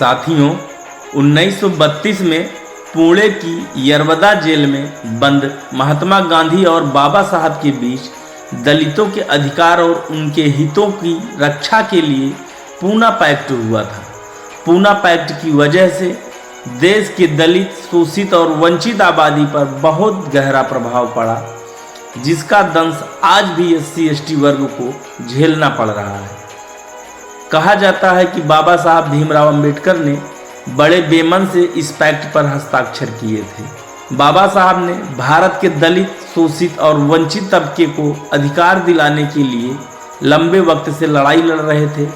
साथियों, 1932 में पुणे की यरवदा जेल में बंद महात्मा गांधी और बाबा साहब के बीच दलितों के अधिकार और उनके हितों की रक्षा के लिए पूना पैक्ट हुआ था। पूना पैक्ट की वजह से देश के दलित, शोषित और वंचित आबादी पर बहुत गहरा प्रभाव पड़ा, जिसका दंश आज भी SC/ST वर्ग को झेलना पड़ रहा है। कहा जाता है कि बाबा साहब भीमराव अंबेडकर ने बड़े बेमन से इस पैक्ट पर हस्ताक्षर किए थे। बाबा साहब ने भारत के दलित, शोषित और वंचित तबके को अधिकार दिलाने के लिए लंबे वक्त से लड़ाई लड़ रहे थे।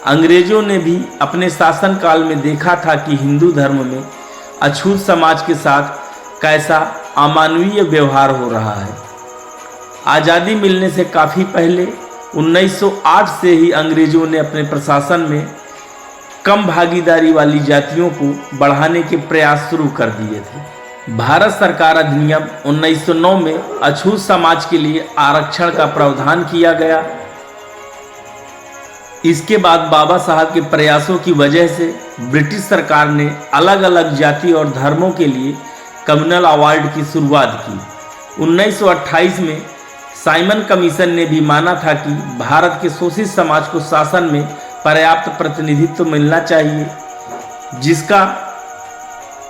अंग्रेजों ने भी अपने शासनकाल में देखा था कि हिंदू धर्म में अछूत समाज के साथ कैसा अमानवीय व्यवहार हो रहा है। आज़ादी मिलने से काफ़ी पहले 1908 से ही अंग्रेजों ने अपने प्रशासन में कम भागीदारी वाली जातियों को बढ़ाने के प्रयास शुरू कर दिए थे। भारत सरकार अधिनियम 1909 में अछूत समाज के लिए आरक्षण का प्रावधान किया गया। इसके बाद बाबा साहब के प्रयासों की वजह से ब्रिटिश सरकार ने अलग अलग जाति और धर्मों के लिए कम्युनल अवार्ड की शुरुआत की। 1928 में साइमन कमीशन ने भी माना था कि भारत के शोषित समाज को शासन में पर्याप्त प्रतिनिधित्व मिलना चाहिए, जिसका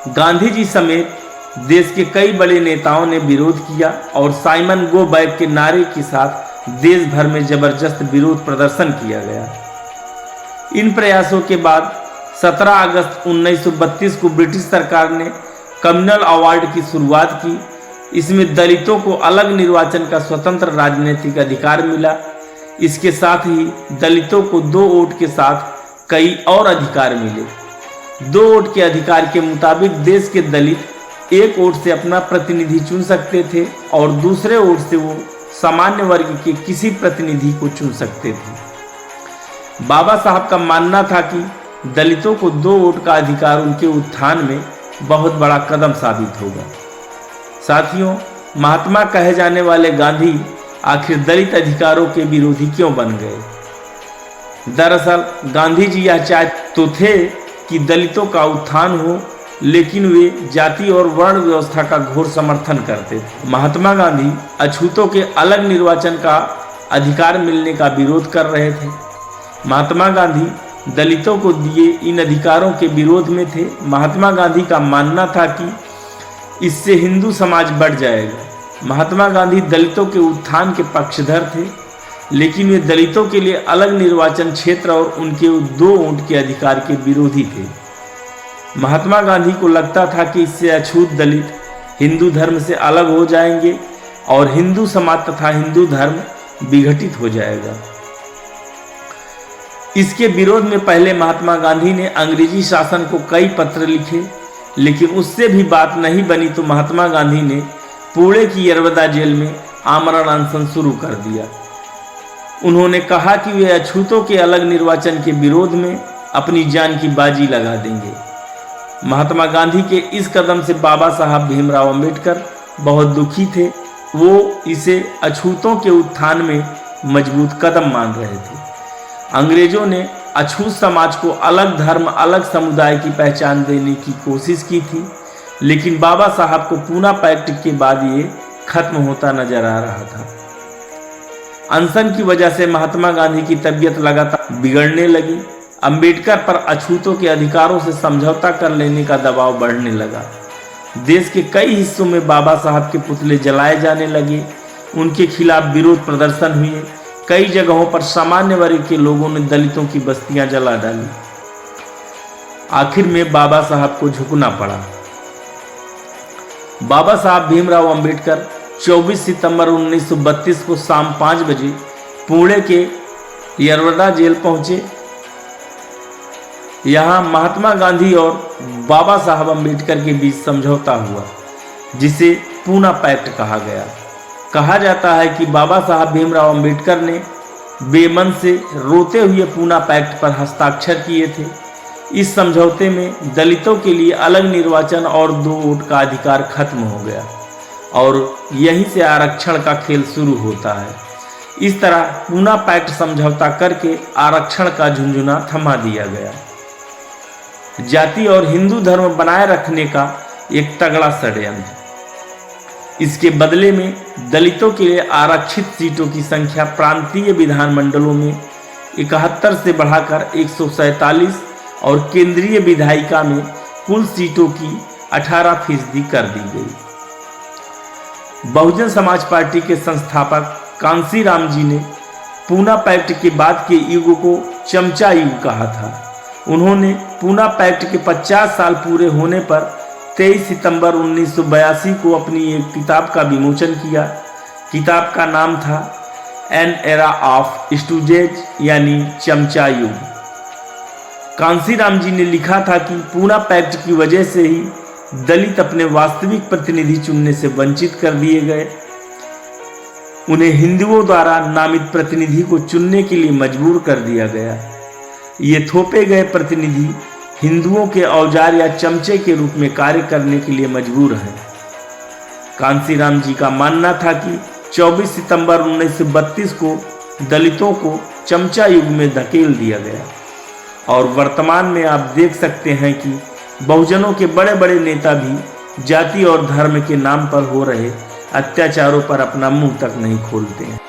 गांधी जी समेत देश के कई बड़े नेताओं ने विरोध किया और साइमन गो बैक के नारे के साथ देश भर में जबरदस्त विरोध प्रदर्शन किया गया। इन प्रयासों के बाद 17 अगस्त 1932 को ब्रिटिश सरकार ने कम्युनल अवार्ड की शुरुआत की। इसमें दलितों को अलग निर्वाचन का स्वतंत्र राजनीतिक अधिकार मिला। इसके साथ ही दलितों को 2 वोट के साथ कई और अधिकार मिले। 2 वोट के अधिकार के मुताबिक देश के दलित 1 वोट से अपना प्रतिनिधि चुन सकते थे और दूसरे वोट से वो सामान्य वर्ग के किसी प्रतिनिधि को चुन सकते थे। बाबा साहब का मानना था कि दलितों को 2 वोट का अधिकार उनके उत्थान में बहुत बड़ा कदम साबित होगा। साथियों, महात्मा कहे जाने वाले गांधी आखिर दलित अधिकारों के विरोधी क्यों बन गए? दरअसल गांधी जी यह चाहते तो थे कि दलितों का उत्थान हो, लेकिन वे जाति और वर्ण व्यवस्था का घोर समर्थन करते थे। महात्मा गांधी अछूतों के अलग निर्वाचन का अधिकार मिलने का विरोध कर रहे थे। महात्मा गांधी दलितों को दिए इन अधिकारों के विरोध में थे। महात्मा गांधी का मानना था कि इससे हिंदू समाज बढ़ जाएगा। महात्मा गांधी दलितों के उत्थान के पक्षधर थे, लेकिन वे दलितों के लिए अलग निर्वाचन क्षेत्र और उनके 2 वोट के अधिकार के विरोधी थे। महात्मा गांधी को लगता था कि इससे अछूत दलित हिंदू धर्म से अलग हो जाएंगे और हिंदू समाज तथा हिंदू धर्म विघटित हो जाएगा। इसके विरोध में पहले महात्मा गांधी ने अंग्रेजी शासन को कई पत्र लिखे, लेकिन उससे भी बात नहीं बनी तो महात्मा गांधी ने पुणे की यरवदा जेल में आमरण अनशन शुरू कर दिया। उन्होंने कहा कि वे अछूतों के अलग निर्वाचन के विरोध में अपनी जान की बाजी लगा देंगे। महात्मा गांधी के इस कदम से बाबा साहब भीमराव अंबेडकर बहुत दुखी थे। वो इसे अछूतों के उत्थान में मजबूत कदम मान रहे थे। अंग्रेजों ने अछूत समाज को अलग धर्म, अलग समुदाय की पहचान देने की कोशिश की थी, लेकिन बाबा साहब को पूना पैक्ट के बाद ये खत्म होता नजर आ रहा था। अनशन की वजह से महात्मा गांधी की तबीयत लगातार बिगड़ने लगी। अंबेडकर पर अछूतों के अधिकारों से समझौता कर लेने का दबाव बढ़ने लगा। देश के कई हिस्सों में बाबा साहब के पुतले जलाए जाने लगे। उनके खिलाफ विरोध प्रदर्शन हुए। कई जगहों पर सामान्य वर्ग के लोगों ने दलितों की बस्तियां जला डाली। आखिर में बाबा साहब को झुकना पड़ा। बाबा साहब भीमराव अंबेडकर 24 सितंबर 1932 को शाम 5 बजे पुणे के यरवदा जेल पहुंचे। यहां महात्मा गांधी और बाबा साहब अंबेडकर के बीच समझौता हुआ, जिसे पूना पैक्ट कहा गया। कहा जाता है कि बाबा साहब भीमराव अंबेडकर ने बेमन से रोते हुए पूना पैक्ट पर हस्ताक्षर किए थे। इस समझौते में दलितों के लिए अलग निर्वाचन और 2 वोट का अधिकार खत्म हो गया और यहीं से आरक्षण का खेल शुरू होता है। इस तरह पूना पैक्ट समझौता करके आरक्षण का झुंझुना थमा दिया गया। जाति और हिंदू धर्म बनाए रखने का एक तगड़ा षड्यंत्र। इसके बदले में दलितों के लिए आरक्षित सीटों की संख्या प्रांतीय विधानमंडलों में 71 से बढ़ाकर 147 और केंद्रीय विधायिका में कुल सीटों की 18% कर दी गई। बहुजन समाज पार्टी के संस्थापक कांसीराम जी ने पूना पैक्ट के बाद के युग को चमचा युग कहा था। उन्होंने पूना पैक्ट के 50 साल पूरे होने पर 23 सितंबर 1982 को अपनी एक किताब का विमोचन किया। किताब का नाम था एन एरा ऑफ स्टूजेज यानी चमचा युग। कांसीराम जी ने लिखा था कि पूना पैक्ट की वजह से ही दलित अपने वास्तविक प्रतिनिधि चुनने से वंचित कर दिए गए। उन्हें हिंदुओं द्वारा नामित प्रतिनिधि को चुनने के लिए मजबूर कर दिया गया। ये थोपे गए प्रतिनिधि हिंदुओं के औजार या चमचे के रूप में कार्य करने के लिए मजबूर हैं। कांसीराम जी का मानना था कि 24 सितंबर 1932 को दलितों को चमचा युग में धकेल दिया गया और वर्तमान में आप देख सकते हैं कि बहुजनों के बड़े बड़े नेता भी जाति और धर्म के नाम पर हो रहे अत्याचारों पर अपना मुंह तक नहीं खोलते हैं।